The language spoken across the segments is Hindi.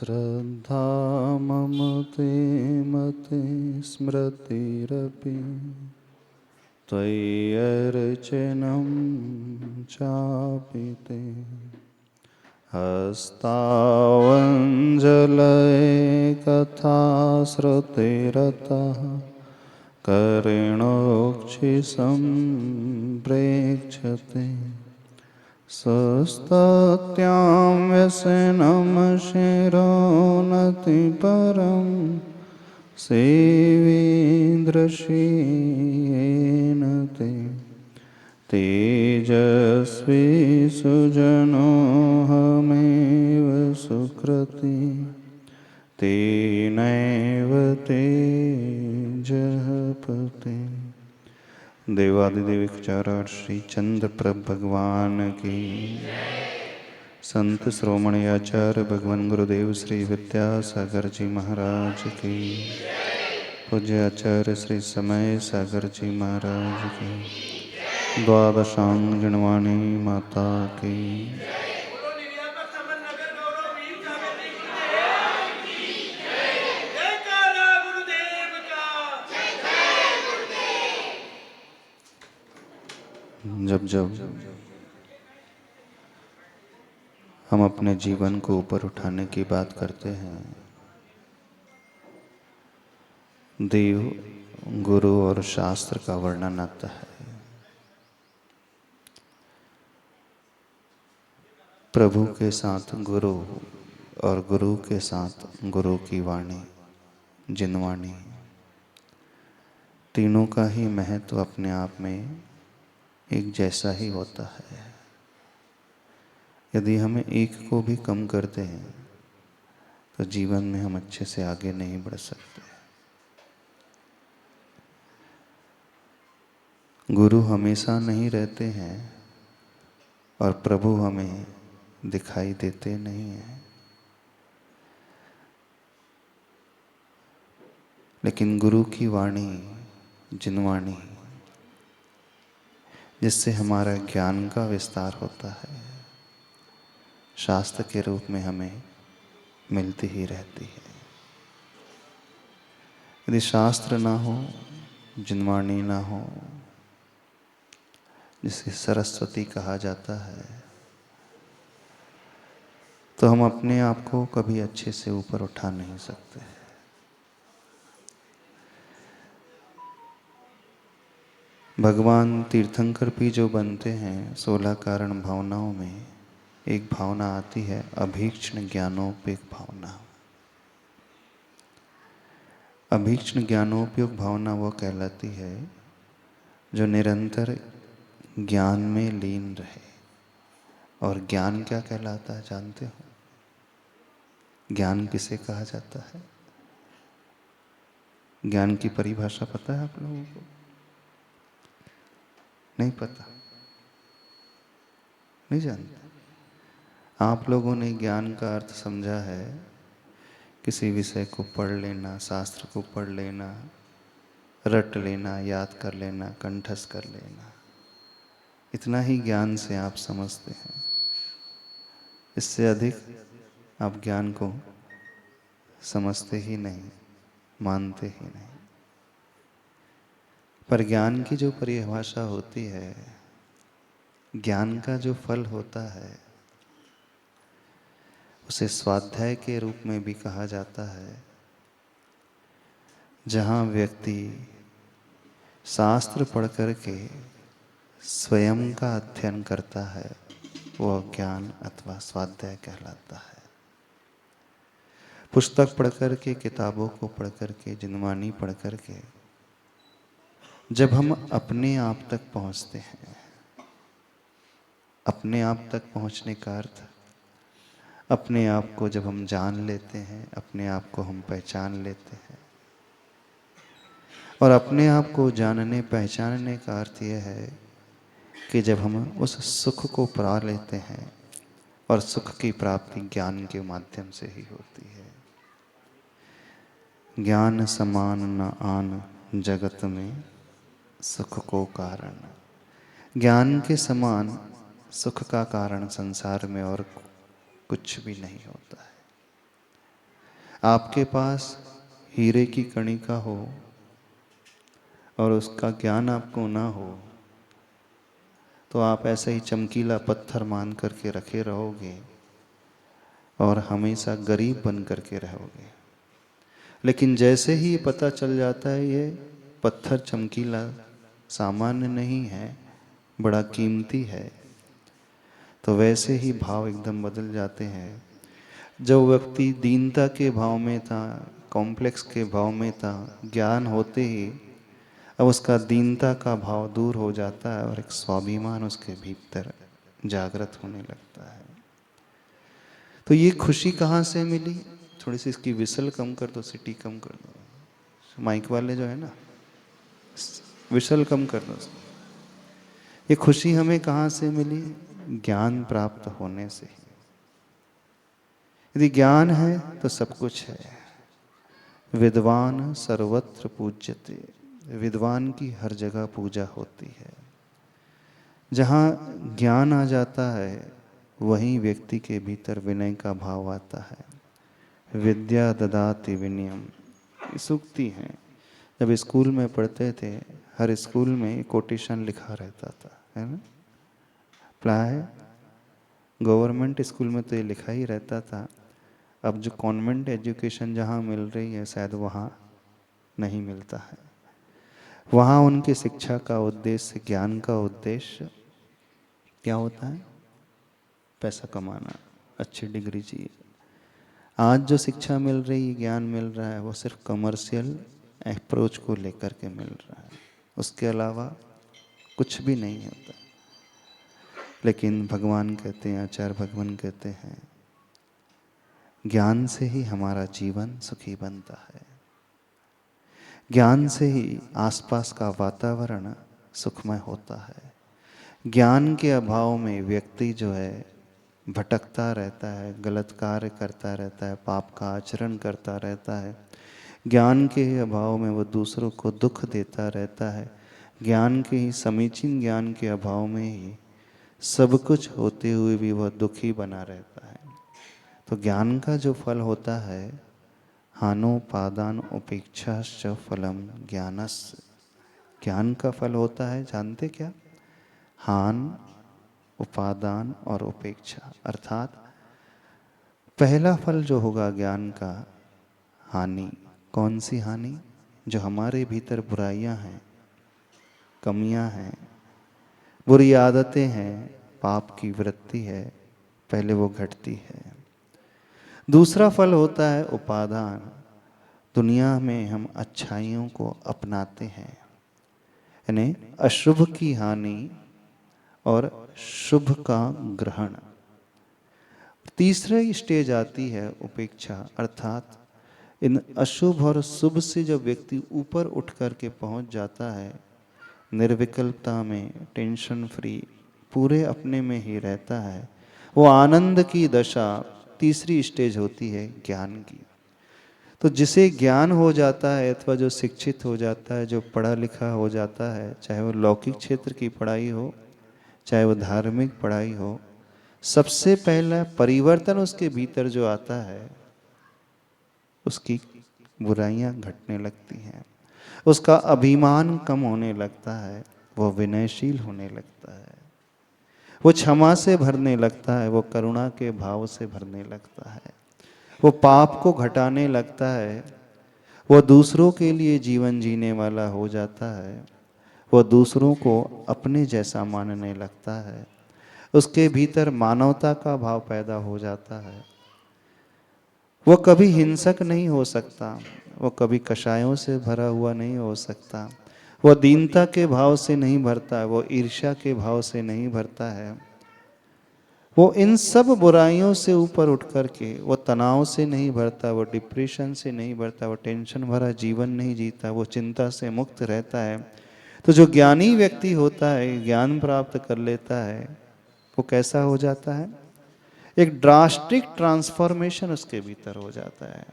श्रद्धा मम ते मते स्मृतिरपि त्वय्यर्चनं चापि ते हस्तावञ्जलये कथा श्रुतिरतः कर्णोक्षिसम्प्रेक्ष्यते सुस्तत्यां व्यसनं शिरोनतिपरं सेवीदृशीयेन ते तेजस्वी सुजनोऽहमेव सुकृती तेनैव तेजः पते। देवादिदेव चारण श्री चंद्र प्रभ भगवान की, संत श्रोमणी आचार्य भगवान गुरुदेव श्री विद्यासागर जी महाराज की, पूज्य आचार्य श्री समय सागर जी महाराज की, द्वादशांग जिनवाणी माता की। जब जब हम अपने जीवन को ऊपर उठाने की बात करते हैं, देव, गुरु और शास्त्र का वर्णन आता है। प्रभु के साथ गुरु और गुरु के साथ गुरु की वाणी, जिनवाणी, तीनों का ही महत्व अपने आप में एक जैसा ही होता है। यदि हमें एक को भी कम करते हैं तो जीवन में हम अच्छे से आगे नहीं बढ़ सकते। गुरु हमेशा नहीं रहते हैं और प्रभु हमें दिखाई देते नहीं हैं, लेकिन गुरु की वाणी, जिनवाणी, जिससे हमारा ज्ञान का विस्तार होता है, शास्त्र के रूप में हमें मिलती ही रहती है। यदि शास्त्र ना हो, जिनवाणी ना हो, जिसे सरस्वती कहा जाता है, तो हम अपने आप को कभी अच्छे से ऊपर उठा नहीं सकते। भगवान तीर्थंकर भी जो बनते हैं 16 कारण भावनाओं में एक भावना आती है अभीक्ष्ण ज्ञानोपयोग भावना। अभीक्ष्ण ज्ञानोपयोग भावना वो कहलाती है जो निरंतर ज्ञान में लीन रहे। और ज्ञान क्या कहलाता है जानते हो? ज्ञान किसे कहा जाता है? ज्ञान की परिभाषा पता है आप लोगों को? नहीं पता? नहीं जानते? आप लोगों ने ज्ञान का अर्थ समझा है किसी विषय को पढ़ लेना, शास्त्र को पढ़ लेना, रट लेना, याद कर लेना, कंठस्थ कर लेना, इतना ही ज्ञान से आप समझते हैं। इससे अधिक आप ज्ञान को समझते ही नहीं, मानते ही नहीं। पर ज्ञान की जो परिभाषा होती है, ज्ञान का जो फल होता है, उसे स्वाध्याय के रूप में भी कहा जाता है। जहाँ व्यक्ति शास्त्र पढ़ करके स्वयं का अध्ययन करता है, वह ज्ञान अथवा स्वाध्याय कहलाता है। पुस्तक पढ़ करके, किताबों को पढ़ करके, जिनवाणी पढ़ करके जब हम अपने आप तक पहुँचते हैं, अपने आप तक पहुँचने का अर्थ अपने आप को जब हम जान लेते हैं, अपने आप को हम पहचान लेते हैं। और अपने आप को जानने पहचानने का अर्थ यह है कि जब हम उस सुख को पा लेते हैं, और सुख की प्राप्ति ज्ञान के माध्यम से ही होती है। ज्ञान समान न आन जगत में सुख को कारण। ज्ञान के समान सुख का कारण संसार में और कुछ भी नहीं होता है। आपके पास हीरे की कणिका हो और उसका ज्ञान आपको ना हो तो आप ऐसे ही चमकीला पत्थर मान करके रखे रहोगे और हमेशा गरीब बन करके रहोगे। लेकिन जैसे ही पता चल जाता है ये पत्थर चमकीला सामान्य नहीं है, बड़ा कीमती है, तो वैसे ही भाव एकदम बदल जाते हैं। जो व्यक्ति दीनता के भाव में था, कॉम्प्लेक्स के भाव में था, ज्ञान होते ही अब उसका दीनता का भाव दूर हो जाता है और एक स्वाभिमान उसके भीतर जागृत होने लगता है। तो ये खुशी कहाँ से मिली? थोड़ी सी इसकी विसल कम कर दो, सिटी कम कर दो, माइक वाले जो है ना, विसल कम कर दो। ये खुशी हमें कहाँ से मिली? ज्ञान प्राप्त होने से। यदि ज्ञान है तो सब कुछ है। विद्वान सर्वत्र पूज्यते, विद्वान की हर जगह पूजा होती है। जहाँ ज्ञान आ जाता है वहीं व्यक्ति के भीतर विनय का भाव आता है। विद्या ददाति विनयम, सूक्ति है। जब स्कूल में पढ़ते थे, हर स्कूल में कोटेशन लिखा रहता था, है ना? प्राय गवर्नमेंट स्कूल में तो ये लिखा ही रहता था। अब जो कॉन्वेंट एजुकेशन जहाँ मिल रही है शायद वहाँ नहीं मिलता है। वहाँ उनकी शिक्षा का उद्देश्य, ज्ञान का उद्देश्य क्या होता है? पैसा कमाना, अच्छी डिग्री चाहिए। आज जो शिक्षा मिल रही है, ज्ञान मिल रहा है, वो सिर्फ कमर्शियल अप्रोच को लेकर के मिल रहा है, उसके अलावा कुछ भी नहीं होता। लेकिन भगवान कहते हैं, आचार्य भगवान कहते हैं, ज्ञान से ही हमारा जीवन सुखी बनता है। ज्ञान से ही आसपास का वातावरण सुखमय होता है। ज्ञान के अभाव में व्यक्ति जो है भटकता रहता है, गलत कार्य करता रहता है, पाप का आचरण करता रहता है। ज्ञान के ही अभाव में वो दूसरों को दुख देता रहता है। ज्ञान के ही, समीचीन ज्ञान के अभाव में ही सब कुछ होते हुए भी वह दुखी बना रहता है। तो ज्ञान का जो फल होता है, हानोपादान उपेक्षाश्च फलम ज्ञानस्य, ज्ञान का फल होता है, जानते क्या? हान, उपादान और उपेक्षा। अर्थात पहला फल जो होगा ज्ञान का, हानि। कौन सी हानि? जो हमारे भीतर बुराइयां हैं, कमियां हैं, बुरी आदतें हैं, पाप की वृत्ति है, पहले वो घटती है। दूसरा फल होता है उपादान। दुनिया में हम अच्छाइयों को अपनाते हैं, यानी अशुभ की हानि और शुभ का ग्रहण। तीसरी स्टेज आती है उपेक्षा, अर्थात इन अशुभ और शुभ से जब व्यक्ति ऊपर उठ करके पहुंच जाता है, निर्विकल्पता में, टेंशन फ्री, पूरे अपने में ही रहता है, वो आनंद की दशा तीसरी स्टेज होती है ज्ञान की। तो जिसे ज्ञान हो जाता है अथवा जो शिक्षित हो जाता है, जो पढ़ा लिखा हो जाता है, चाहे वो लौकिक क्षेत्र की पढ़ाई हो, चाहे वो धार्मिक पढ़ाई हो, सबसे पहला परिवर्तन उसके भीतर जो आता है, उसकी बुराइयां घटने लगती हैं, उसका अभिमान कम होने लगता है, वो विनयशील होने लगता है, वो क्षमा से भरने लगता है, वो करुणा के भाव से भरने लगता है, वो पाप को घटाने लगता है, वो दूसरों के लिए जीवन जीने वाला हो जाता है, वो दूसरों को अपने जैसा मानने लगता है, उसके भीतर मानवता का भाव पैदा हो जाता है। वो कभी हिंसक नहीं हो सकता, वो कभी कषायों से भरा हुआ नहीं हो सकता, वो दीनता के भाव से नहीं भरता है, वो ईर्ष्या के भाव से नहीं भरता है, वो इन सब बुराइयों से ऊपर उठ करके वो तनाव से नहीं भरता, वो डिप्रेशन से नहीं भरता, वो टेंशन भरा जीवन नहीं जीता, वो चिंता से मुक्त रहता है। तो जो ज्ञानी व्यक्ति होता है, ज्ञान प्राप्त कर लेता है, वो कैसा हो जाता है? एक ड्रास्टिक ट्रांसफॉर्मेशन उसके भीतर हो जाता है,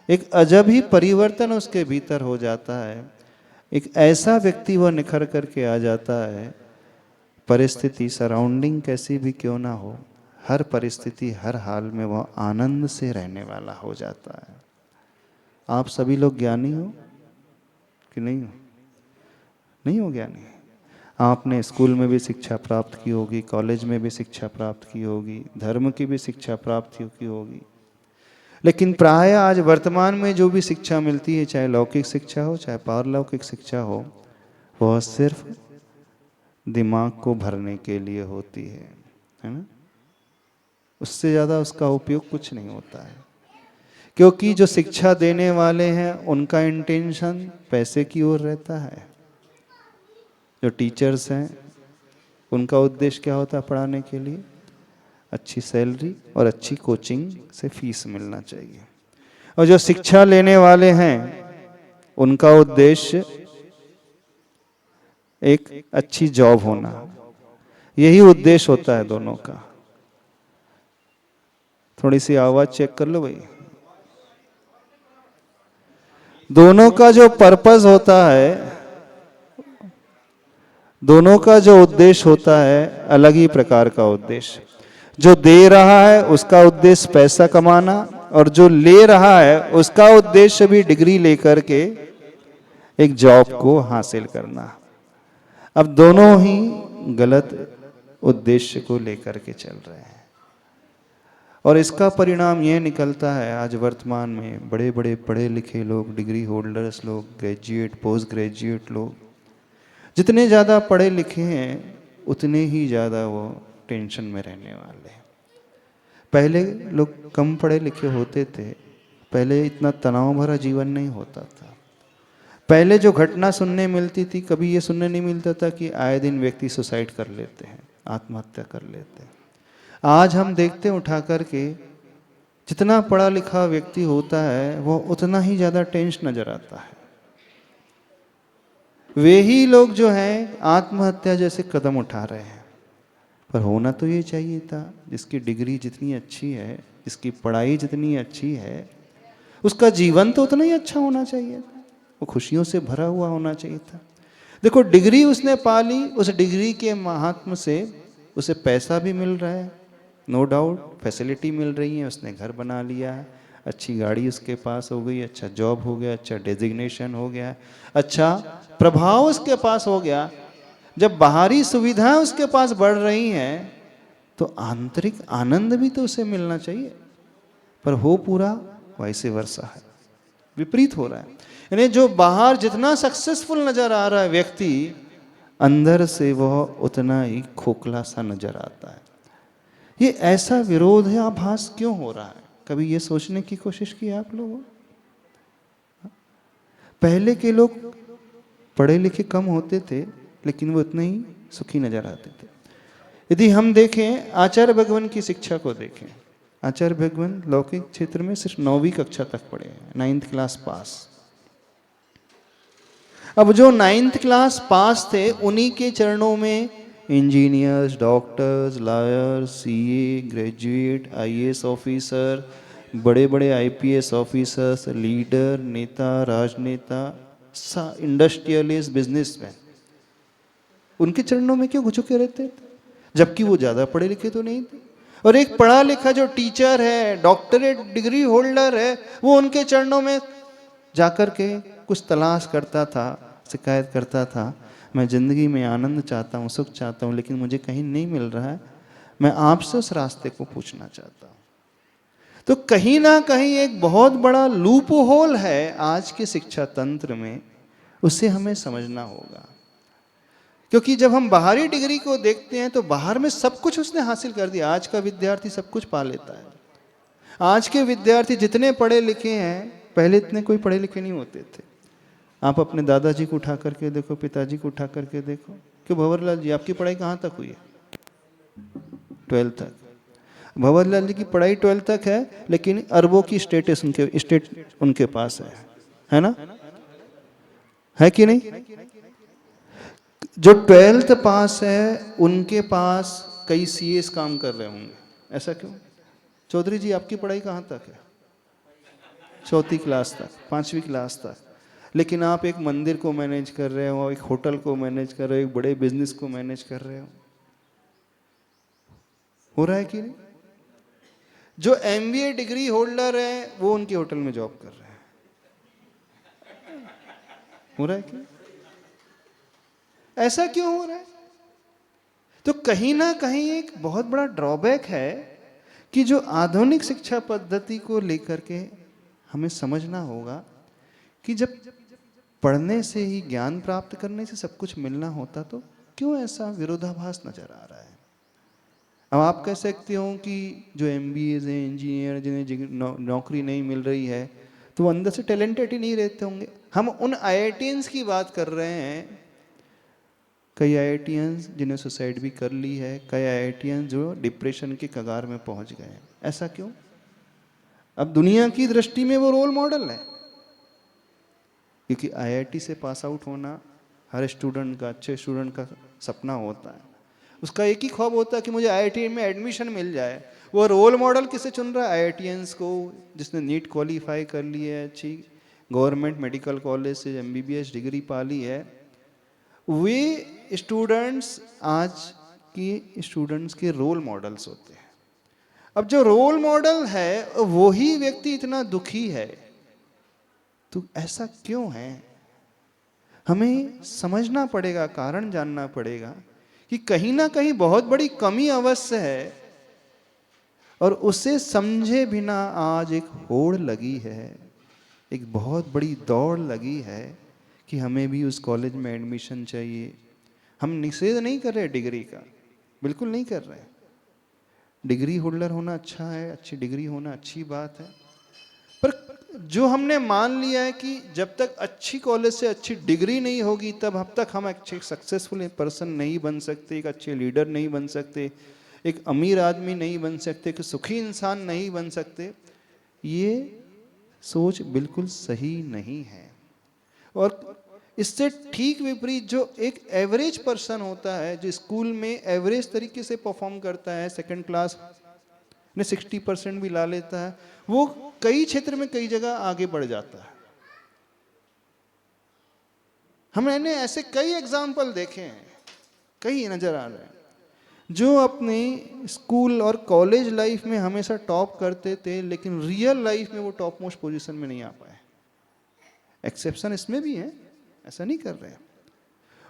एक अजब ही परिवर्तन उसके भीतर हो जाता है। एक ऐसा व्यक्ति वो निखर करके आ जाता है, परिस्थिति, सराउंडिंग कैसी भी क्यों ना हो, हर परिस्थिति, हर हाल में वह आनंद से रहने वाला हो जाता है। आप सभी लोग ज्ञानी हो कि नहीं हो? नहीं हो ज्ञानी? आपने स्कूल में भी शिक्षा प्राप्त की होगी, कॉलेज में भी शिक्षा प्राप्त की होगी, धर्म की भी शिक्षा प्राप्त की होगी, लेकिन प्राय आज वर्तमान में जो भी शिक्षा मिलती है, चाहे लौकिक शिक्षा हो चाहे पारलौकिक शिक्षा हो, वह सिर्फ दिमाग को भरने के लिए होती है ना? उससे ज़्यादा उसका उपयोग कुछ नहीं होता है, क्योंकि जो शिक्षा देने वाले हैं उनका इंटेंशन पैसे की ओर रहता है। जो टीचर्स हैं उनका उद्देश्य क्या होता है? पढ़ाने के लिए अच्छी सैलरी और अच्छी कोचिंग से फीस मिलना चाहिए। और जो शिक्षा लेने वाले हैं उनका उद्देश्य एक अच्छी जॉब होना, यही उद्देश्य होता है दोनों का। थोड़ी सी आवाज चेक कर लो भाई। दोनों का जो पर्पस होता है, दोनों का जो उद्देश्य होता है, अलग ही प्रकार का उद्देश्य। जो दे रहा है उसका उद्देश्य पैसा कमाना, और जो ले रहा है उसका उद्देश्य भी डिग्री लेकर के एक जॉब को हासिल करना। अब दोनों ही गलत उद्देश्य को लेकर के चल रहे हैं, और इसका परिणाम यह निकलता है आज वर्तमान में बड़े बड़े पढ़े लिखे लोग, डिग्री होल्डर्स लोग, ग्रेजुएट, पोस्ट ग्रेजुएट लोग, जितने ज़्यादा पढ़े लिखे हैं उतने ही ज़्यादा वो टेंशन में रहने वाले हैं। पहले लोग कम पढ़े लिखे होते थे, पहले इतना तनाव भरा जीवन नहीं होता था। पहले जो घटना सुनने मिलती थी, कभी ये सुनने नहीं मिलता था कि आए दिन व्यक्ति सुसाइड कर लेते हैं, आत्महत्या कर लेते हैं। आज हम देखते हैं उठा करके, जितना पढ़ा लिखा व्यक्ति होता है वो उतना ही ज़्यादा टेंस नजर आता है। वे ही लोग जो हैं आत्महत्या जैसे कदम उठा रहे हैं। पर होना तो ये चाहिए था, जिसकी डिग्री जितनी अच्छी है, जिसकी पढ़ाई जितनी अच्छी है, उसका जीवन तो उतना ही अच्छा होना चाहिए था, वो खुशियों से भरा हुआ होना चाहिए था। देखो, डिग्री उसने पा ली, उस डिग्री के महात्म से उसे पैसा भी मिल रहा है, नो डाउट, फैसिलिटी मिल रही है, उसने घर बना लिया है, अच्छी गाड़ी उसके पास हो गई, अच्छा जॉब हो गया, अच्छा डेजिग्नेशन हो गया, अच्छा प्रभाव उसके पास हो गया। जब बाहरी सुविधाएं उसके पास बढ़ रही हैं तो आंतरिक आनंद भी तो उसे मिलना चाहिए, पर हो पूरा वैसे वर्षा है, विपरीत हो रहा है। यानी जो बाहर जितना सक्सेसफुल नजर आ रहा है व्यक्ति, अंदर से वह उतना ही खोखला सा नजर आता है। ये ऐसा विरोधाभास क्यों हो रहा है? कभी ये सोचने की कोशिश की आप लोगों? पहले के लोग पढ़े लिखे कम होते थे, लेकिन वो उतने ही सुखी नजर आते थे। यदि हम देखें, आचार्य भगवान की शिक्षा को देखें, आचार्य भगवान लौकिक क्षेत्र में सिर्फ 9वीं कक्षा तक पढ़े हैं, 9th क्लास पास। अब जो 9th क्लास पास थे, उन्हीं के चरणों में engineers, doctors, lawyers, CA, graduate, IAS officer, बड़े बड़े आईपीएस ऑफिसर्स, लीडर, नेता, राजनेता, इंडस्ट्रियलिस्ट, बिजनेसमैन, उनके चरणों में क्यों झुके रहते थे? जबकि वो ज़्यादा पढ़े लिखे तो नहीं थे। और एक पढ़ा लिखा जो टीचर है, डॉक्टरेट डिग्री होल्डर है, वो उनके चरणों में जाकर के कुछ तलाश करता था, शिकायत करता था, मैं ज़िंदगी में आनंद चाहता हूँ, सुख चाहता हूँ, लेकिन मुझे कहीं नहीं मिल रहा है, मैं आपसे उस रास्ते को पूछना चाहता हूँ। तो कहीं ना कहीं एक बहुत बड़ा लूप होल है आज के शिक्षा तंत्र में, उसे हमें समझना होगा। क्योंकि जब हम बाहरी डिग्री को देखते हैं तो बाहर में सब कुछ उसने हासिल कर दिया। आज का विद्यार्थी सब कुछ पा लेता है। आज के विद्यार्थी जितने पढ़े लिखे हैं, पहले इतने कोई पढ़े लिखे नहीं होते थे। आप अपने दादाजी को उठा करके देखो, पिताजी को उठा करके देखो। क्यों भंवरलाल जी, आपकी पढ़ाई कहाँ तक हुई है? 12th तक। भंवरलाल जी की पढ़ाई 12th तक है, लेकिन अरबों की स्टेट उनके पास है ना? है कि नहीं? जो 12th पास है उनके पास कई सीएस काम कर रहे होंगे। ऐसा क्यों? चौधरी जी, आपकी पढ़ाई कहाँ तक है? 4th क्लास तक, 5वीं क्लास तक। लेकिन आप एक मंदिर को मैनेज कर रहे हो, एक होटल को मैनेज कर रहे हो, एक बड़े बिजनेस को मैनेज कर रहे हो रहा है कि नहीं? जो एमबीए डिग्री होल्डर है वो उनके होटल में जॉब कर रहे हैं। हो रहा है क्यों? ऐसा क्यों हो रहा है? तो कहीं ना कहीं एक बहुत बड़ा ड्रॉबैक है कि जो आधुनिक शिक्षा पद्धति को लेकर के हमें समझना होगा कि जब पढ़ने से ही, ज्ञान प्राप्त करने से सब कुछ मिलना होता तो क्यों ऐसा विरोधाभास नजर आ रहा है। अब आप कह सकते हो कि जो एमबीएज हैं, इंजीनियर जिन्हें नौकरी नहीं मिल रही है तो वो अंदर से टैलेंटेड ही नहीं रहते होंगे। हम उन आईआईटियंस की बात कर रहे हैं, कई आईआईटियंस जिन्हें सुसाइड भी कर ली है, कई आईआईटियंस जो डिप्रेशन के कगार में पहुंच गए हैं। ऐसा क्यों? अब दुनिया की दृष्टि में वो रोल मॉडल है, क्योंकि आईआईटी से पास आउट होना हर स्टूडेंट का, अच्छे स्टूडेंट का सपना होता है। उसका एक ही ख्वाब होता है कि मुझे आईआईटी में एडमिशन मिल जाए। वो रोल मॉडल किसे चुन रहा है? आईआईटियंस को, जिसने नीट क्वालिफाई कर ली है, अच्छी गवर्नमेंट मेडिकल कॉलेज से एमबीबीएस डिग्री पा ली है। वे स्टूडेंट्स आज की स्टूडेंट्स के रोल मॉडल्स होते हैं। अब जो रोल मॉडल है वही व्यक्ति इतना दुखी है, तो ऐसा क्यों है? हमें समझना पड़ेगा, कारण जानना पड़ेगा कि कहीं ना कहीं बहुत बड़ी कमी अवश्य है, और उसे समझे बिना आज एक होड़ लगी है, एक बहुत बड़ी दौड़ लगी है कि हमें भी उस कॉलेज में एडमिशन चाहिए। हम निषेध नहीं कर रहे डिग्री का, बिल्कुल नहीं कर रहे। डिग्री होल्डर होना अच्छा है, अच्छी डिग्री होना अच्छी बात है, पर जो हमने मान लिया है कि जब तक अच्छी कॉलेज से अच्छी डिग्री नहीं होगी तब तक हम अच्छे सक्सेसफुल पर्सन नहीं बन सकते, एक अच्छे लीडर नहीं बन सकते, एक अमीर आदमी नहीं बन सकते, एक सुखी इंसान नहीं बन सकते, ये सोच बिल्कुल सही नहीं है। और इससे ठीक विपरीत जो एक एवरेज पर्सन होता है, जो स्कूल में एवरेज तरीके से परफॉर्म करता है, सेकंड क्लास में 60% भी ला लेता है, वो कई क्षेत्र में कई जगह आगे बढ़ जाता है। हमने ऐसे कई एग्जाम्पल देखे हैं, कई नजर आ रहे हैं, जो अपने स्कूल और कॉलेज लाइफ में हमेशा टॉप करते थे लेकिन रियल लाइफ में वो टॉप मोस्ट पोजीशन में नहीं आ पाए। एक्सेप्शन इसमें भी है, ऐसा नहीं कर रहे हैं।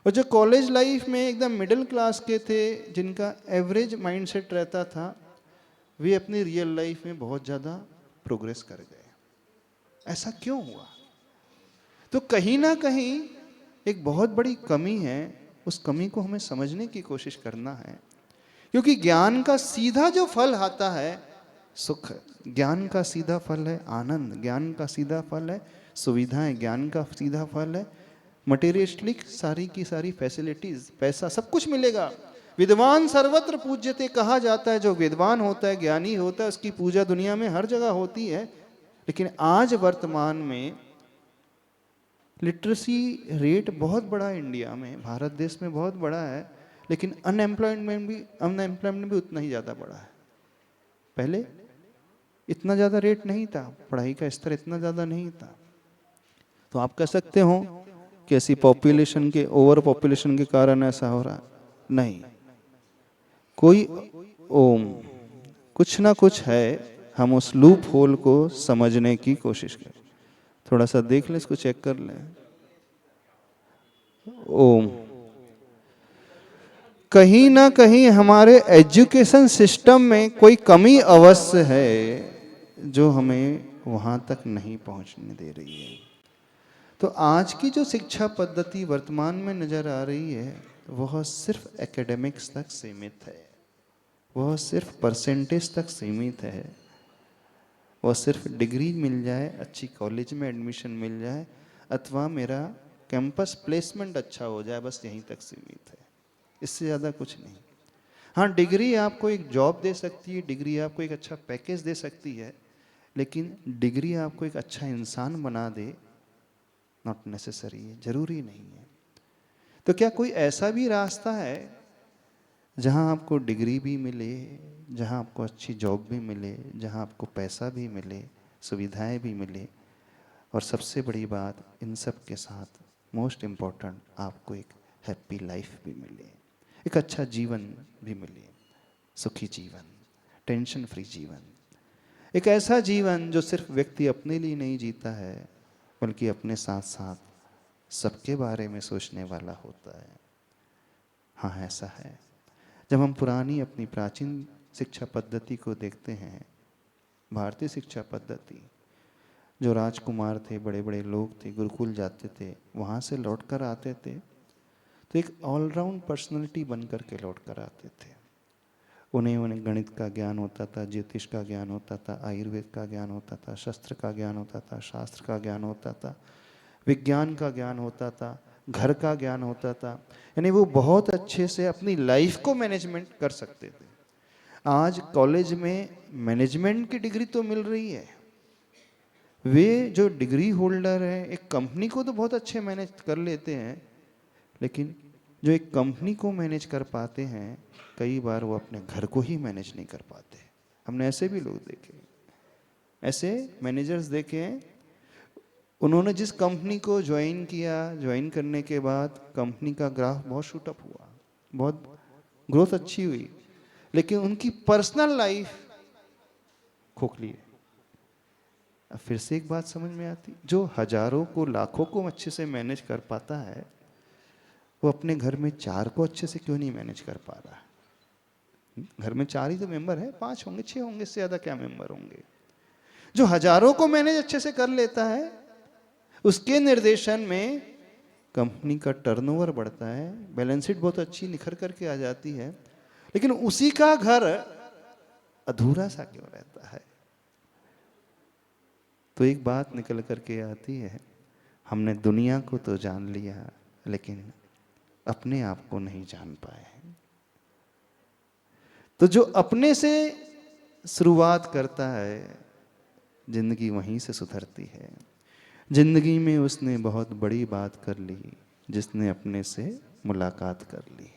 और जो कॉलेज लाइफ में एकदम मिडिल क्लास के थे, जिनका एवरेज माइंडसेट रहता था, वे अपनी रियल लाइफ में बहुत ज़्यादा प्रोग्रेस कर गए। ऐसा क्यों हुआ? तो कहीं ना कहीं एक बहुत बड़ी कमी है, उस कमी को हमें समझने की कोशिश करना है, क्योंकि ज्ञान का सीधा जो फल आता है सुख, ज्ञान का सीधा फल है आनंद, ज्ञान का सीधा फल है सुविधाएं, ज्ञान का सीधा फल है मटेरियलिस्टिक सारी की सारी फैसिलिटीज, पैसा, सब कुछ मिलेगा। विद्वान सर्वत्र पूज्यते कहा जाता है, जो विद्वान होता है, ज्ञानी होता है, उसकी पूजा दुनिया में हर जगह होती है। लेकिन आज वर्तमान में लिटरेसी रेट बहुत बड़ा है इंडिया में, भारत देश में बहुत बड़ा है, लेकिन अनएम्प्लॉयमेंट भी उतना ही ज़्यादा बड़ा है। पहले इतना ज़्यादा रेट नहीं था, पढ़ाई का स्तर इतना ज़्यादा नहीं था। तो आप कह सकते हो कि ऐसी पॉपुलेशन के, ओवर पॉपुलेशन के कारण ऐसा हो रहा है? नहीं, कोई ओम कुछ ना कुछ है, हम उस लूप होल को समझने की कोशिश करें। थोड़ा सा देख लें, इसको चेक कर लें। ओम, कहीं ना कहीं हमारे एजुकेशन सिस्टम में कोई कमी अवश्य है जो हमें वहां तक नहीं पहुंचने दे रही है। तो आज की जो शिक्षा पद्धति वर्तमान में नजर आ रही है वह सिर्फ एकेडमिक्स तक सीमित है, वह सिर्फ परसेंटेज तक सीमित है, वह सिर्फ डिग्री मिल जाए, अच्छी कॉलेज में एडमिशन मिल जाए, अथवा मेरा कैंपस प्लेसमेंट अच्छा हो जाए, बस यहीं तक सीमित है, इससे ज़्यादा कुछ नहीं। हाँ, डिग्री आपको एक जॉब दे सकती है, डिग्री आपको एक अच्छा पैकेज दे सकती है, लेकिन डिग्री आपको एक अच्छा इंसान बना दे, नॉट नेसेसरी है, जरूरी नहीं है। तो क्या कोई ऐसा भी रास्ता है जहां आपको डिग्री भी मिले, जहां आपको अच्छी जॉब भी मिले, जहां आपको पैसा भी मिले, सुविधाएं भी मिले, और सबसे बड़ी बात इन सब के साथ मोस्ट इम्पॉर्टेंट आपको एक हैप्पी लाइफ भी मिले, एक अच्छा जीवन भी मिले, सुखी जीवन, टेंशन फ्री जीवन? एक ऐसा जीवन जो सिर्फ व्यक्ति अपने लिए नहीं जीता है, बल्कि अपने साथ साथ सबके बारे में सोचने वाला होता है। हाँ, ऐसा है। जब हम पुरानी अपनी प्राचीन शिक्षा पद्धति को देखते हैं, भारतीय शिक्षा पद्धति, जो राजकुमार थे, बड़े बड़े लोग थे, गुरुकुल जाते थे, वहाँ से लौट कर आते थे तो एक ऑलराउंड पर्सनैलिटी बन कर के लौट कर आते थे। उन्हें गणित का ज्ञान होता था, ज्योतिष का ज्ञान होता था, आयुर्वेद का ज्ञान होता था, शस्त्र का ज्ञान होता था, शास्त्र का ज्ञान होता था, विज्ञान का ज्ञान होता था, घर का ज्ञान होता था। यानी वो बहुत अच्छे से अपनी लाइफ को मैनेजमेंट कर सकते थे। आज कॉलेज में मैनेजमेंट की डिग्री तो मिल रही है, वे जो डिग्री होल्डर हैं एक कंपनी को तो बहुत अच्छे मैनेज कर लेते हैं, लेकिन जो एक कंपनी को मैनेज कर पाते हैं, कई बार वो अपने घर को ही मैनेज नहीं कर पाते। हमने ऐसे भी लोग देखे, ऐसे मैनेजर्स देखे हैं, उन्होंने जिस कंपनी को ज्वाइन किया, ज्वाइन करने के बाद कंपनी का ग्राफ बहुत शूट अप हुआ, बहुत ग्रोथ अच्छी हुई, लेकिन उनकी पर्सनल लाइफ खोखली है। अब फिर से एक बात समझ में आती, जो हजारों को लाखों को अच्छे से मैनेज कर पाता है, वो अपने घर में 4 को अच्छे से क्यों नहीं मैनेज कर पा रहा? घर में 4 ही तो मेंबर है, 5 होंगे, 6 होंगे, इससे ज्यादा क्या मेंबर होंगे? जो हजारों को मैनेज अच्छे से कर लेता है, उसके निर्देशन में कंपनी का टर्नओवर बढ़ता है, बैलेंस शीट बहुत अच्छी निखर करके आ जाती है, लेकिन उसी का घर अधूरा सा क्यों रहता है? तो एक बात निकल करके आती है, हमने दुनिया को तो जान लिया, लेकिन अपने आप को नहीं जान पाए। तो जो अपने से शुरुआत करता है, जिंदगी वहीं से सुधरती है। जिंदगी में उसने बहुत बड़ी बात कर ली, जिसने अपने से मुलाकात कर ली।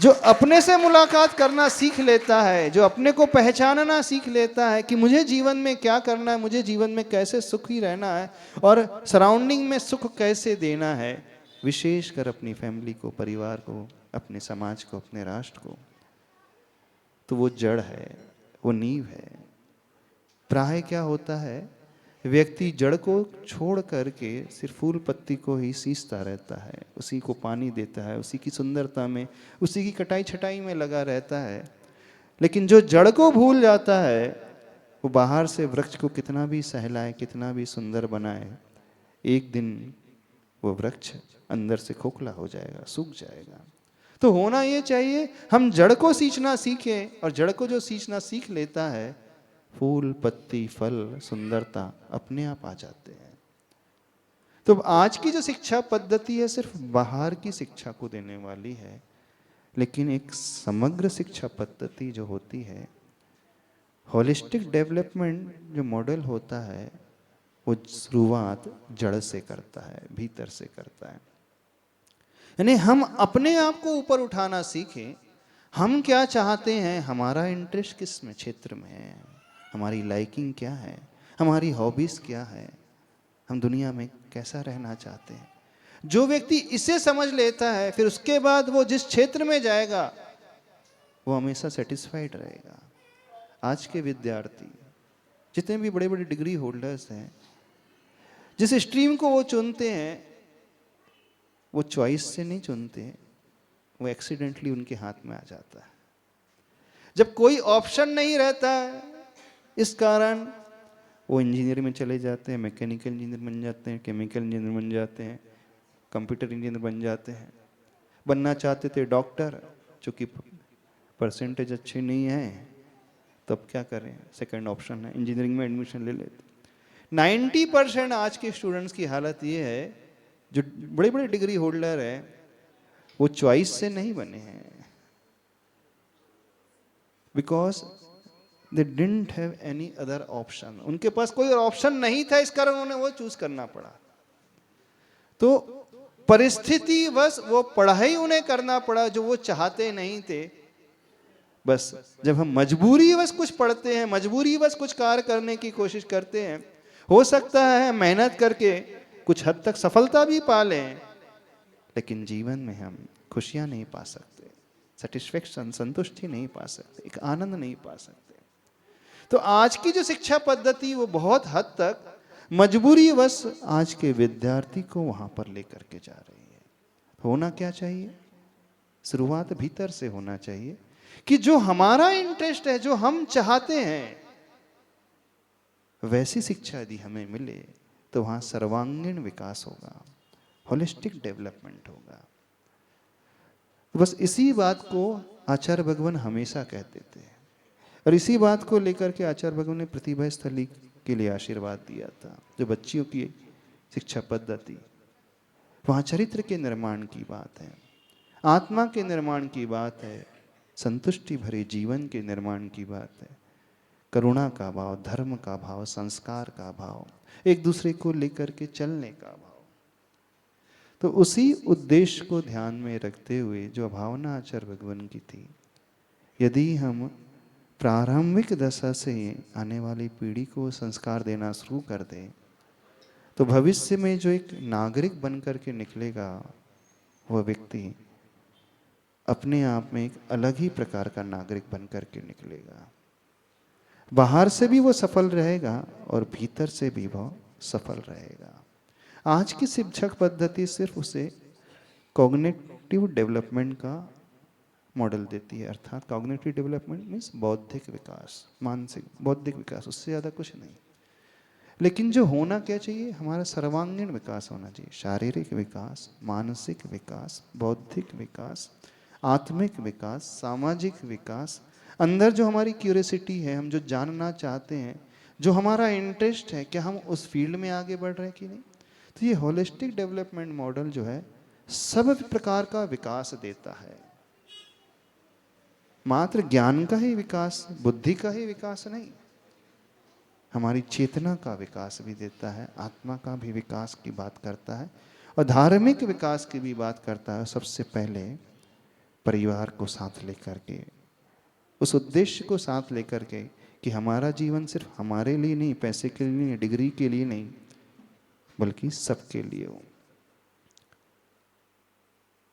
जो अपने से मुलाकात करना सीख लेता है, जो अपने को पहचानना सीख लेता है कि मुझे जीवन में क्या करना है, मुझे जीवन में कैसे सुखी रहना है और सराउंडिंग में सुख कैसे देना है, विशेषकर अपनी फैमिली को, परिवार को, अपने समाज को, अपने राष्ट्र को, तो वो जड़ है, वो नींव है। प्राय क्या होता है, व्यक्ति जड़ को छोड़ करके सिर्फ फूल पत्ती को ही सींचता रहता है, उसी को पानी देता है, उसी की सुंदरता में, उसी की कटाई छटाई में लगा रहता है। लेकिन जो जड़ को भूल जाता है, वो बाहर से वृक्ष को कितना भी सहलाए, कितना भी सुंदर बनाए, एक दिन वो वृक्ष अंदर से खोखला हो जाएगा, सूख जाएगा। तो होना ये चाहिए, हम जड़ को सींचना सीखें, और जड़ को जो सींचना सीख लेता है, फूल पत्ती फल सुंदरता अपने आप आ जाते हैं। तो आज की जो शिक्षा पद्धति है सिर्फ बाहर की शिक्षा को देने वाली है, लेकिन एक समग्र शिक्षा पद्धति जो होती है, होलिस्टिक डेवलपमेंट जो मॉडल होता है, वो शुरुआत जड़ से करता है, भीतर से करता है। यानी हम अपने आप को ऊपर उठाना सीखें, हम क्या चाहते हैं, हमारा इंटरेस्ट किस में क्षेत्र में है, हमारी लाइकिंग क्या है, हमारी हॉबीज क्या है, हम दुनिया में कैसा रहना चाहते हैं। जो व्यक्ति इसे समझ लेता है, फिर उसके बाद वो जिस क्षेत्र में जाएगा वो हमेशा सेटिस्फाइड रहेगा। आज के विद्यार्थी, जितने भी बड़े बड़े डिग्री होल्डर्स हैं, जिस स्ट्रीम को वो चुनते हैं, वो चॉइस से नहीं चुनते, वो एक्सीडेंटली उनके हाथ में आ जाता है। जब कोई ऑप्शन नहीं रहता है, इस कारण वो इंजीनियर में चले जाते हैं, मैकेनिकल इंजीनियर बन जाते हैं, केमिकल इंजीनियर बन जाते हैं, कंप्यूटर इंजीनियर बन जाते हैं। बनना चाहते थे डॉक्टर, चूँकि परसेंटेज अच्छे नहीं है, तब क्या करें, सेकंड ऑप्शन है इंजीनियरिंग में एडमिशन ले लेते। 90% आज के स्टूडेंट्स की हालत ये है, जो बड़े बड़े डिग्री होल्डर है, वो चॉइस से नहीं बने हैं, because they didn't have any other option. उनके पास कोई और ऑप्शन नहीं था, इस कारण उन्हें वो चूज करना पड़ा। तो परिस्थिति बस वो पढ़ाई उन्हें करना पड़ा जो वो चाहते नहीं थे। बस जब हम मजबूरी बस कुछ पढ़ते हैं, मजबूरी बस कुछ कार्य करने की कोशिश करते हैं, हो सकता है मेहनत करके कुछ हद तक सफलता भी पा लें, लेकिन जीवन में हम खुशियां नहीं पा सकते, सेटिस्फेक्शन, संतुष्टि नहीं पा सकते, एक आनंद नहीं पा सकते। तो आज की जो शिक्षा पद्धति वो बहुत हद तक मजबूरीवश आज के विद्यार्थी को वहां पर लेकर के जा रही है। होना क्या चाहिए? शुरुआत भीतर से होना चाहिए कि जो हमारा इंटरेस्ट है, जो हम चाहते हैं, वैसी शिक्षा यदि हमें मिले तो वहां सर्वांगीण विकास होगा, होलिस्टिक डेवलपमेंट होगा। बस इसी बात को आचार्य भगवान हमेशा कहते थे और इसी बात को लेकर के आचार्य भगवान ने प्रतिभा स्थली के लिए आशीर्वाद दिया था। जो बच्चियों की शिक्षा पद्धति, वहां चरित्र के निर्माण की बात है, आत्मा के निर्माण की बात है, संतुष्टि भरे जीवन के निर्माण की बात है, करुणा का भाव, धर्म का भाव, संस्कार का भाव, एक दूसरे को लेकर के चलने का भाव। तो उसी उद्देश्य को ध्यान में रखते हुए जो भावना आचार्य भगवान की थी, यदि हम प्रारंभिक दशा से आने वाली पीढ़ी को संस्कार देना शुरू कर दें तो भविष्य में जो एक नागरिक बनकर के निकलेगा वह व्यक्ति अपने आप में एक अलग ही प्रकार का नागरिक बनकर के निकलेगा। बाहर से भी वो सफल रहेगा और भीतर से भी वो सफल रहेगा। आज की शिक्षक पद्धति सिर्फ उसे कॉग्निटिव डेवलपमेंट का मॉडल देती है, अर्थात कॉग्निटिव डेवलपमेंट मीन्स बौद्धिक विकास, मानसिक बौद्धिक विकास, उससे ज़्यादा कुछ नहीं। लेकिन जो होना क्या चाहिए, हमारा सर्वांगीण विकास होना चाहिए, शारीरिक विकास, मानसिक विकास, बौद्धिक विकास, आत्मिक विकास, सामाजिक विकास, अंदर जो हमारी क्यूरियोसिटी है, हम जो जानना चाहते हैं, जो हमारा इंटरेस्ट है, क्या हम उस फील्ड में आगे बढ़ रहे हैं कि नहीं। तो ये होलिस्टिक डेवलपमेंट मॉडल जो है सब प्रकार का विकास देता है, मात्र ज्ञान का ही विकास, बुद्धि का ही विकास नहीं, हमारी चेतना का विकास भी देता है, आत्मा का भी विकास की बात करता है और धार्मिक विकास की भी बात करता है। सबसे पहले परिवार को साथ लेकर के, उस उद्देश्य को साथ लेकर के कि हमारा जीवन सिर्फ हमारे लिए नहीं, पैसे के लिए नहीं, डिग्री के लिए नहीं, बल्कि सबके लिए हो।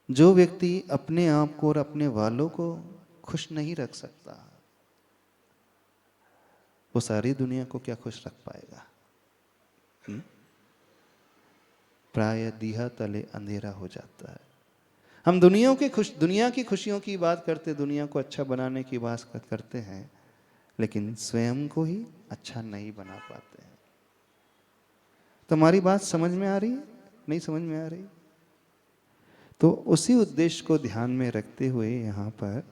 जो व्यक्ति अपने आप को और अपने वालों को खुश नहीं रख सकता, वो सारी दुनिया को क्या खुश रख पाएगा। प्राय दिया तले अंधेरा हो जाता है। हम दुनिया की खुशियों की बात करते, दुनिया को अच्छा बनाने की बात करते हैं, लेकिन स्वयं को ही अच्छा नहीं बना पाते हैं। तो हमारी बात समझ में आ रही है? नहीं समझ में आ रही? तो उसी उद्देश्य को ध्यान में रखते हुए यहाँ पर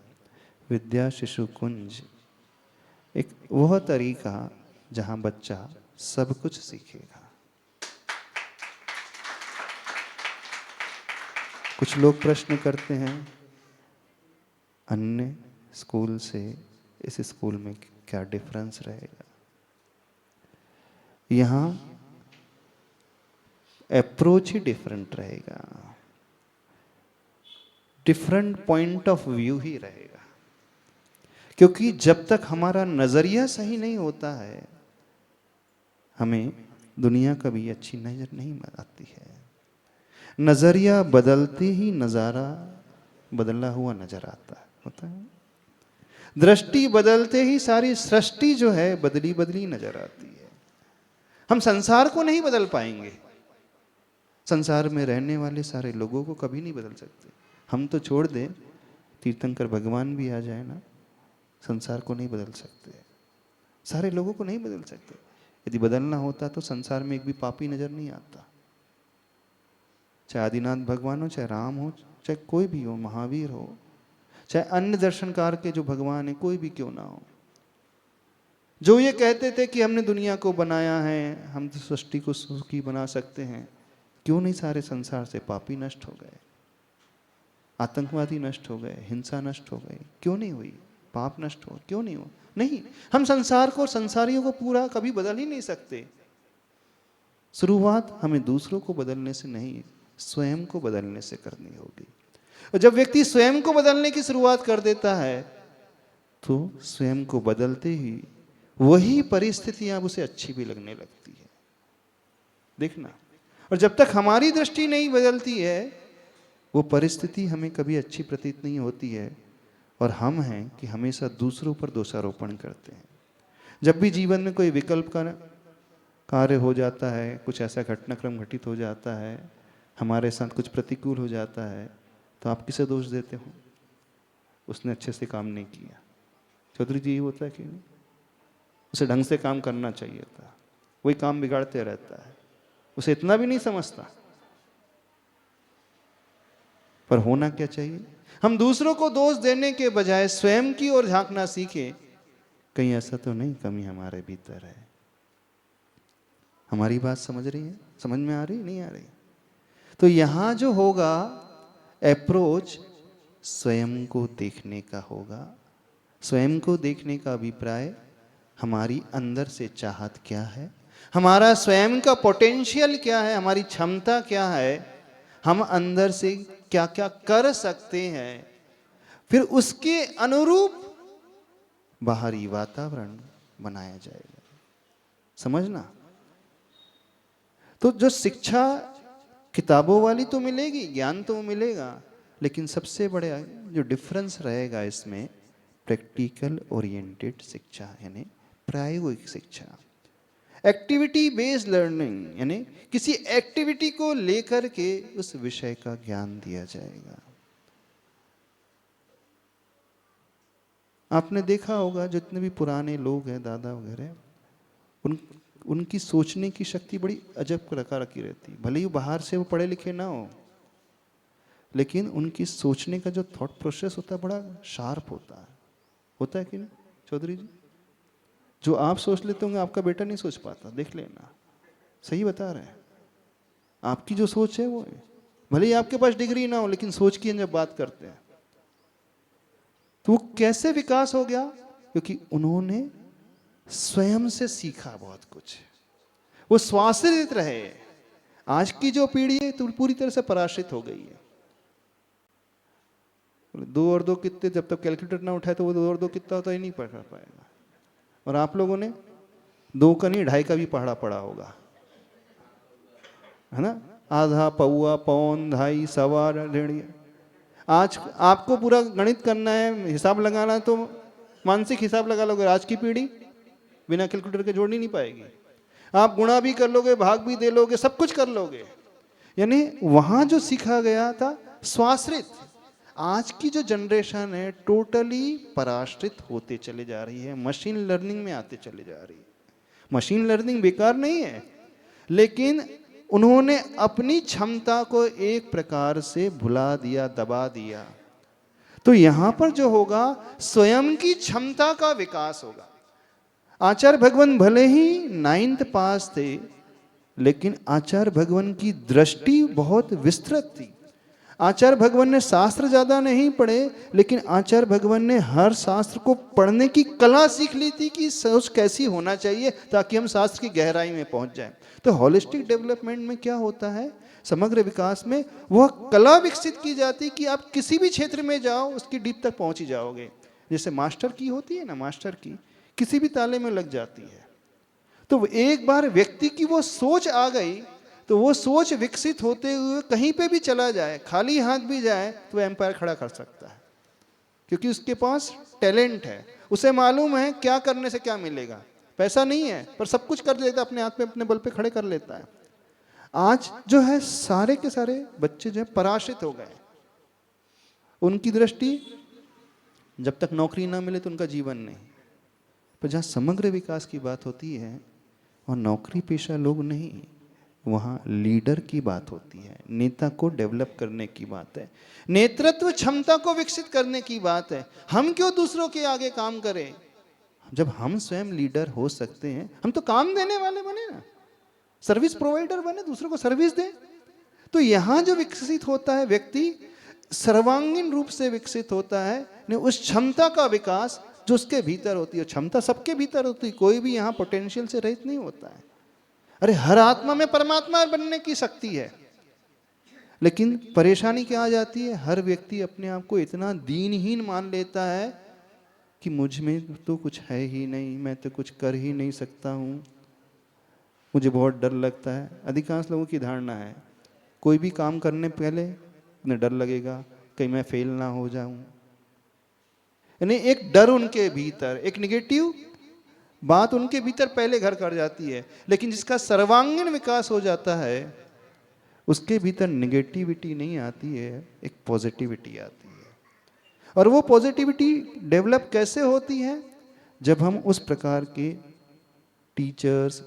विद्या शिशु कुंज एक वह तरीका जहाँ बच्चा सब कुछ सीखेगा। कुछ लोग प्रश्न करते हैं अन्य स्कूल से इस स्कूल में क्या डिफरेंस रहेगा। यहाँ अप्रोच ही डिफरेंट रहेगा, डिफरेंट पॉइंट ऑफ व्यू ही रहेगा, क्योंकि जब तक हमारा नजरिया सही नहीं होता है हमें दुनिया कभी अच्छी नजर नहीं आती है। नजरिया बदलते ही नजारा बदला हुआ नजर आता होता है। दृष्टि बदलते ही सारी सृष्टि जो है बदली बदली नजर आती है। हम संसार को नहीं बदल पाएंगे, संसार में रहने वाले सारे लोगों को कभी नहीं बदल सकते। हम तो छोड़ दें, तीर्थंकर भगवान भी आ जाए ना, संसार को नहीं बदल सकते, सारे लोगों को नहीं बदल सकते। यदि बदलना होता तो संसार में एक भी पापी नजर नहीं आता, चाहे आदिनाथ भगवान हो, चाहे राम हो, चाहे कोई भी हो, महावीर हो, चाहे अन्य दर्शनकार के जो भगवान है, कोई भी क्यों ना हो, जो ये कहते थे कि हमने दुनिया को बनाया है, हम तो सृष्टि को सुखी बना सकते हैं, क्यों नहीं सारे संसार से पापी नष्ट हो गए, आतंकवादी नष्ट हो गए, हिंसा नष्ट हो गई, क्यों नहीं हुई, पाप नष्ट हो, क्यों नहीं हो। नहीं, हम संसार को, संसारियों को पूरा कभी बदल ही नहीं सकते। शुरुआत हमें दूसरों को बदलने से नहीं, स्वयं को बदलने से करनी होगी। और जब व्यक्ति स्वयं को बदलने की शुरुआत कर देता है तो स्वयं को बदलते ही वही परिस्थितियां उसे अच्छी भी लगने लगती है, देखना। और जब तक हमारी दृष्टि नहीं बदलती है वो परिस्थिति हमें कभी अच्छी प्रतीत नहीं होती है, और हम हैं कि हमेशा दूसरों पर दोषारोपण करते हैं। जब भी जीवन में कोई विकल्प का कार्य हो जाता है, कुछ ऐसा घटनाक्रम घटित हो जाता है, हमारे साथ कुछ प्रतिकूल हो जाता है, तो आप किसे दोष देते हो? उसने अच्छे से काम नहीं किया। चौधरी जी, ये होता है कि नहीं? उसे ढंग से काम करना चाहिए था, वही काम बिगाड़ते रहता है, उसे इतना भी नहीं समझता। पर होना क्या चाहिए? हम दूसरों को दोष देने के बजाय स्वयं की ओर झांकना सीखें, कहीं ऐसा तो नहीं कमी हमारे भीतर है। हमारी बात समझ रही है? समझ में आ रही नहीं आ रही? तो यहां जो होगा अप्रोच स्वयं को देखने का होगा। स्वयं को देखने का अभिप्राय, हमारी अंदर से चाहत क्या है, हमारा स्वयं का पोटेंशियल क्या है, हमारी क्षमता क्या है, हम अंदर से क्या क्या कर सकते हैं, फिर उसके अनुरूप बाहरी वातावरण बनाया जाएगा। समझना? तो जो शिक्षा किताबों वाली तो मिलेगी, ज्ञान तो मिलेगा, लेकिन सबसे बड़ा जो डिफरेंस रहेगा इसमें, प्रैक्टिकल ओरिएंटेड शिक्षा, यानी प्रायोगिक शिक्षा, एक्टिविटी बेस्ड लर्निंग, यानी किसी एक्टिविटी को लेकर के उस विषय का ज्ञान दिया जाएगा। आपने देखा होगा जितने भी पुराने लोग हैं, दादा वगैरह, उनकी सोचने की शक्ति बड़ी अजब प्रकार की रहती है। भले ही बाहर से वो पढ़े लिखे ना हो, लेकिन उनकी सोचने का जो थॉट प्रोसेस होता है बड़ा शार्प होता है कि नहीं चौधरी जी? जो आप सोच लेते होंगे आपका बेटा नहीं सोच पाता, देख लेना। सही बता रहे हैं। आपकी जो सोच है वो है, भले ही आपके पास डिग्री ना हो, लेकिन सोच की जब बात करते हैं तो वो कैसे विकास हो गया? क्योंकि उन्होंने स्वयं से सीखा बहुत कुछ, वो स्वाश्रित रहे। आज की जो पीढ़ी है तो पूरी तरह से पराश्रित हो गई है। 2 और 2 कितने, जब तक कैलकुलेटर ना उठाए तो वो 2 और 2 कितना होता ही नहीं पढ़ पाएगा। और आप लोगों ने 2 का नहीं 2.5 का भी पढ़ा होगा, है ना? आधा, पौआ, पौन, ढाई, सवा, डेढ़। आज आपको पूरा गणित करना है, हिसाब लगाना है, तो मानसिक हिसाब लगा लोगे। आज की पीढ़ी बिना कैलकुलेटर के जोड़ नहीं पाएगी। आप गुणा भी कर लोगे, भाग भी दे लोगे, सब कुछ कर लोगे। यानी वहां जो सीखा गया था स्वाश्रित, आज की जो जनरेशन है टोटली पराश्रित होते चले जा रही है, मशीन लर्निंग में आते चले जा रही है। मशीन लर्निंग बेकार नहीं है, लेकिन उन्होंने अपनी क्षमता को एक प्रकार से भुला दिया, दबा दिया। तो यहां पर जो होगा स्वयं की क्षमता का विकास होगा। आचार्य भगवान भले ही 9th पास थे, लेकिन आचार्य भगवान की दृष्टि बहुत विस्तृत थी। आचार्य भगवान ने शास्त्र ज्यादा नहीं पढ़े, लेकिन आचार्य भगवान ने हर शास्त्र को पढ़ने की कला सीख ली थी कि सोच कैसी होना चाहिए ताकि हम शास्त्र की गहराई में पहुंच जाएं। तो होलिस्टिक डेवलपमेंट में क्या होता है, समग्र विकास में वह कला विकसित की जाती कि आप किसी भी क्षेत्र में जाओ उसकी डीप तक पहुंच ही जाओगे। जैसे मास्टर की होती है ना, मास्टर की किसी भी ताले में लग जाती है। तो एक बार व्यक्ति की वो सोच आ गई तो वो सोच विकसित होते हुए कहीं पे भी चला जाए, खाली हाथ भी जाए तो वो एम्पायर खड़ा कर सकता है, क्योंकि उसके पास टैलेंट है। उसे मालूम है क्या करने से क्या मिलेगा। पैसा नहीं है पर सब कुछ कर लेता, अपने हाथ पे अपने बल पे खड़े कर लेता है। आज जो है सारे के सारे बच्चे जो है पराश्रित हो गए। उनकी दृष्टि जब तक नौकरी ना मिले तो उनका जीवन नहीं। पर जहाँ समग्र विकास की बात होती है वहाँ नौकरी पेशा लोग नहीं, वहाँ लीडर की बात होती है, नेता को डेवलप करने की बात है, नेतृत्व क्षमता को विकसित करने की बात है। हम क्यों दूसरों के आगे काम करें जब हम स्वयं लीडर हो सकते हैं? हम तो काम देने वाले बने ना, सर्विस प्रोवाइडर बने, दूसरों को सर्विस दें। तो यहाँ जो विकसित होता है व्यक्ति, सर्वांगीण रूप से विकसित होता है, उस क्षमता का विकास जो उसके भीतर होती है। क्षमता सबके भीतर होती है, कोई भी यहाँ पोटेंशियल से रहित नहीं होता है। अरे हर आत्मा में परमात्मा बनने की शक्ति है, लेकिन परेशानी क्या आ जाती है, हर व्यक्ति अपने आप को इतना दीनहीन मान लेता है कि मुझ में तो कुछ है ही नहीं, मैं तो कुछ कर ही नहीं सकता हूँ, मुझे बहुत डर लगता है। अधिकांश लोगों की धारणा है कोई भी काम करने पहले उन्हें डर लगेगा कहीं मैं फेल ना हो जाऊं। यानी एक डर उनके भीतर, एक निगेटिव बात उनके भीतर पहले घर कर जाती है, लेकिन जिसका सर्वांगीण विकास हो जाता है उसके भीतर निगेटिविटी नहीं आती है, एक पॉजिटिविटी आती है। और वो पॉजिटिविटी डेवलप कैसे होती है? जब हम उस प्रकार के टीचर्स,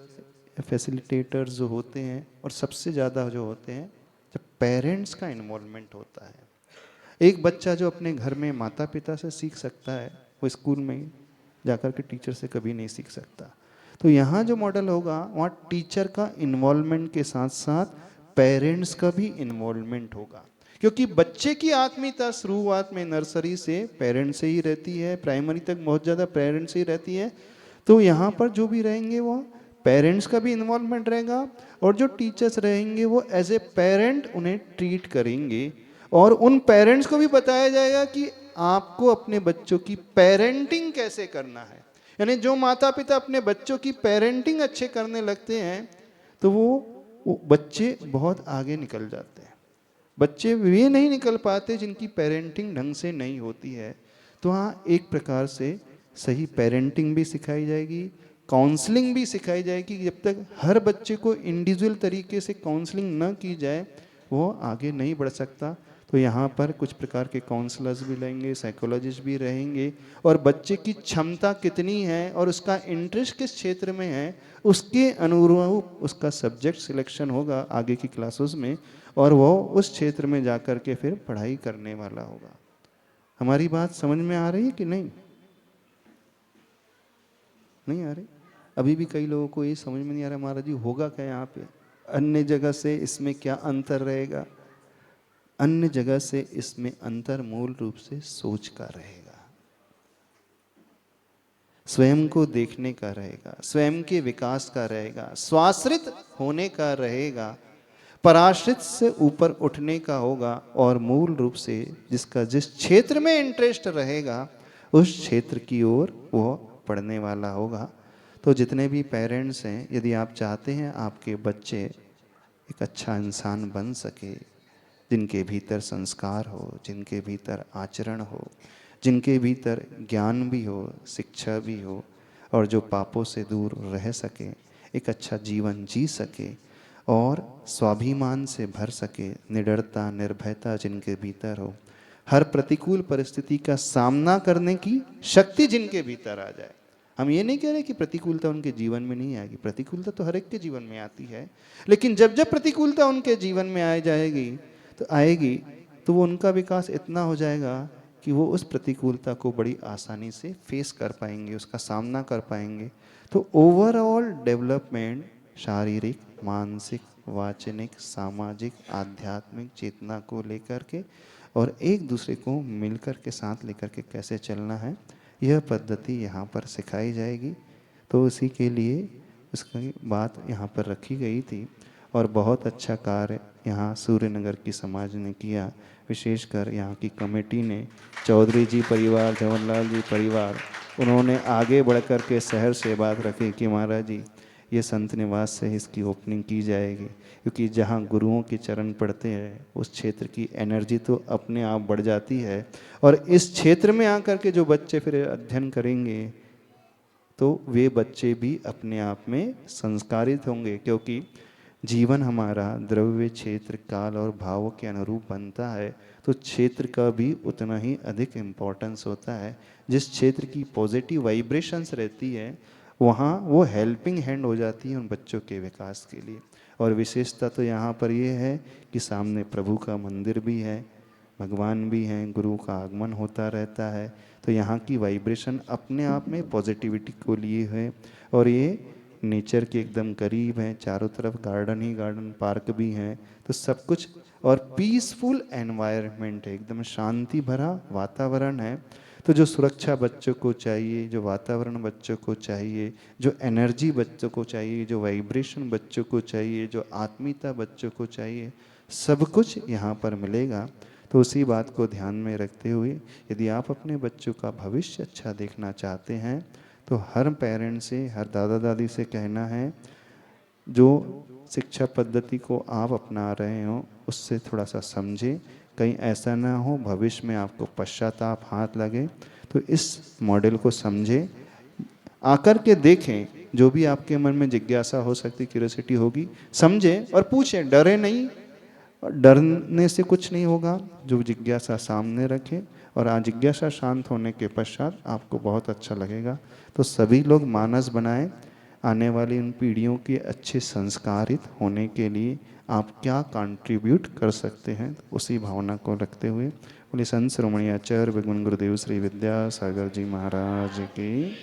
फैसिलिटेटर्स जो होते हैं, और सबसे ज़्यादा जो होते हैं जब पेरेंट्स का इन्वॉल्वमेंट होता है। एक बच्चा जो अपने घर में माता पिता से सीख सकता है, वो स्कूल में जाकर के टीचर से कभी नहीं सीख सकता। तो यहाँ जो मॉडल होगा वहाँ टीचर का इन्वॉल्वमेंट के साथ साथ पेरेंट्स का भी इन्वॉल्वमेंट होगा, क्योंकि बच्चे की आत्मीयता शुरुआत में नर्सरी से पेरेंट्स से ही रहती है, प्राइमरी तक बहुत ज़्यादा पेरेंट्स से ही रहती है। तो यहाँ पर जो भी रहेंगे वो पेरेंट्स का भी इन्वॉल्वमेंट रहेगा, और जो टीचर्स रहेंगे वो एज ए पेरेंट उन्हें ट्रीट करेंगे, और उन पेरेंट्स को भी बताया जाएगा कि आपको अपने बच्चों की पेरेंटिंग कैसे करना है। यानी जो माता पिता अपने बच्चों की पेरेंटिंग अच्छे करने लगते हैं तो वो बच्चे बहुत आगे निकल जाते हैं। बच्चे वे नहीं निकल पाते जिनकी पेरेंटिंग ढंग से नहीं होती है। तो हाँ, एक प्रकार से सही पेरेंटिंग भी सिखाई जाएगी, काउंसलिंग भी सिखाई जाएगी। जब तक हर बच्चे को इंडिविजुअल तरीके से काउंसलिंग न की जाए वो आगे नहीं बढ़ सकता। तो यहाँ पर कुछ प्रकार के काउंसलर्स भी रहेंगे, साइकोलॉजिस्ट भी रहेंगे, और बच्चे की क्षमता कितनी है और उसका इंटरेस्ट किस क्षेत्र में है उसके अनुरूप उसका सब्जेक्ट सिलेक्शन होगा आगे की क्लासेस में, और वो उस क्षेत्र में जाकर के फिर पढ़ाई करने वाला होगा। हमारी बात समझ में आ रही है कि नहीं? नहीं आ रही? अभी भी कई लोगों को ये समझ में नहीं आ रहा महाराज जी होगा क्या यहाँ पे, अन्य जगह से इसमें क्या अंतर रहेगा? अन्य जगह से इसमें अंतर मूल रूप से सोच का रहेगा, स्वयं को देखने का रहेगा, स्वयं के विकास का रहेगा, स्वाश्रित होने का रहेगा, पराश्रित से ऊपर उठने का होगा, और मूल रूप से जिसका जिस क्षेत्र में इंटरेस्ट रहेगा उस क्षेत्र की ओर वो पढ़ने वाला होगा। तो जितने भी पेरेंट्स हैं, यदि आप चाहते हैं आपके बच्चे एक अच्छा इंसान बन सके, जिनके भीतर संस्कार हो, जिनके भीतर आचरण हो, जिनके भीतर ज्ञान भी हो, शिक्षा भी हो, और जो पापों से दूर रह सके, एक अच्छा जीवन जी सके और स्वाभिमान से भर सके, निडरता निर्भयता जिनके भीतर हो, हर प्रतिकूल परिस्थिति का सामना करने की शक्ति जिनके भीतर आ जाए। हम ये नहीं कह रहे कि प्रतिकूलता उनके जीवन में नहीं आएगी, प्रतिकूलता तो हर एक के जीवन में आती है, लेकिन जब जब प्रतिकूलता उनके जीवन में आ जाएगी तो आएगी तो वो उनका विकास इतना हो जाएगा कि वो उस प्रतिकूलता को बड़ी आसानी से फेस कर पाएंगे, उसका सामना कर पाएंगे। तो ओवरऑल डेवलपमेंट शारीरिक, मानसिक, वाचनिक, सामाजिक, आध्यात्मिक चेतना को लेकर के और एक दूसरे को मिलकर के साथ लेकर के कैसे चलना है, यह पद्धति यहाँ पर सिखाई जाएगी। तो उसी के लिए इसकी बात यहाँ पर रखी गई थी, और बहुत अच्छा कार्य यहाँ सूर्यनगर की समाज ने किया, विशेषकर यहाँ की कमेटी ने, चौधरी जी परिवार, जवाहरलाल जी परिवार, उन्होंने आगे बढ़ कर के शहर से बात रखी कि महाराज जी ये संत निवास से इसकी ओपनिंग की जाएगी, क्योंकि जहाँ गुरुओं के चरण पड़ते हैं उस क्षेत्र की एनर्जी तो अपने आप बढ़ जाती है, और इस क्षेत्र में आकर के जो बच्चे फिर अध्ययन करेंगे तो वे बच्चे भी अपने आप में संस्कारित होंगे, क्योंकि जीवन हमारा द्रव्य, क्षेत्र, काल और भावों के अनुरूप बनता है। तो क्षेत्र का भी उतना ही अधिक इम्पोर्टेंस होता है। जिस क्षेत्र की पॉजिटिव वाइब्रेशंस रहती है वहाँ वो हेल्पिंग हैंड हो जाती है उन बच्चों के विकास के लिए। और विशेषता तो यहाँ पर ये है कि सामने प्रभु का मंदिर भी है, भगवान भी हैं, गुरु का आगमन होता रहता है। तो यहाँ की वाइब्रेशन अपने आप में पॉजिटिविटी को लिए है, और ये नेचर के एकदम करीब हैं, चारों तरफ गार्डन ही गार्डन, पार्क भी हैं, तो सब कुछ, और पीसफुल एनवायरनमेंट है, एकदम शांति भरा वातावरण है। तो जो सुरक्षा बच्चों को चाहिए, जो वातावरण बच्चों को चाहिए, जो एनर्जी बच्चों को चाहिए, जो वाइब्रेशन बच्चों को चाहिए, जो आत्मीयता बच्चों को चाहिए, सब कुछ यहाँ पर मिलेगा। तो उसी बात को ध्यान में रखते हुए यदि आप अपने बच्चों का भविष्य अच्छा देखना चाहते हैं तो हर पेरेंट से, हर दादा दादी से कहना है, जो शिक्षा पद्धति को आप अपना रहे हो उससे थोड़ा सा समझें, कहीं ऐसा ना हो भविष्य में आपको पश्चाताप हाथ लगे। तो इस मॉडल को समझें, आकर के देखें, जो भी आपके मन में जिज्ञासा हो सकती, क्यूरियोसिटी होगी, समझें और पूछें, डरे नहीं। और डरने से कुछ नहीं होगा, जो जिज्ञासा सामने रखें और जिज्ञासा शांत होने के पश्चात आपको बहुत अच्छा लगेगा। तो सभी लोग मानस बनाएं, आने वाली उन पीढ़ियों के अच्छे संस्कारित होने के लिए आप क्या कंट्रीब्यूट कर सकते हैं, उसी भावना को रखते हुए बोले संत शिरोमणि आचार्य भगवान गुरुदेव श्री विद्यासागर जी महाराज की